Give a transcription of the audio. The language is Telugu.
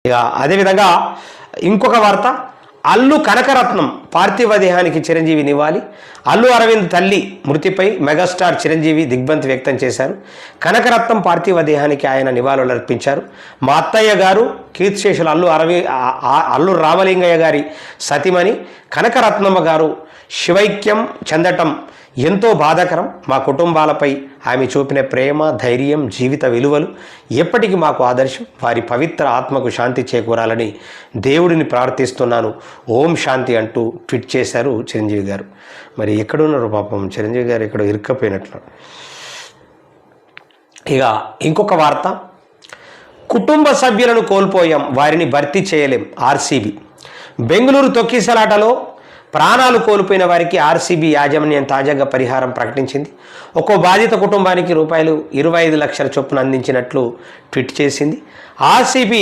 ఇక అదేవిధంగా ఇంకొక వార్త, అల్లు కనకరత్నం పార్థివ దేహానికి చిరంజీవి నివాళి. అల్లు అరవింద్ తల్లి మృతిపై మెగాస్టార్ చిరంజీవి దిగ్భ్రాంతి వ్యక్తం చేశారు. కనకరత్నం పార్థివ దేహానికి ఆయన నివాళులు అర్పించారు. మా అత్తయ్య గారు కీర్తిశేషులు అల్లు రామలింగయ్య గారి సతీమణి కనకరత్నమ్మ గారు శివైక్యం చెందటం ఎంతో బాధాకరం. మా కుటుంబాలపై ఆమె చూపిన ప్రేమ, ధైర్యం, జీవిత విలువలు ఎప్పటికీ మాకు ఆదర్శం. వారి పవిత్ర ఆత్మకు శాంతి చేకూరాలని దేవుడిని ప్రార్థిస్తున్నాను. ఓం శాంతి అంటూ ట్వీట్ చేశారు చిరంజీవి గారు. మరి ఎక్కడున్నారు పాపం చిరంజీవి గారు, ఎక్కడో ఇరుక్కపోయినట్లు. ఇక ఇంకొక వార్త, కుటుంబ సభ్యులను కోల్పోయాం, వారిని భర్తీ చేయలేం. ఆర్సీబీ బెంగళూరు తొక్కిసలాటలో ప్రాణాలు కోల్పోయిన వారికి ఆర్సీబీ యాజమాన్యం తాజాగా పరిహారం ప్రకటించింది. ఒక్కో బాధిత కుటుంబానికి రూపాయలు 25 లక్షల చొప్పున అందించినట్లు ట్వీట్ చేసింది. ఆర్సీబీ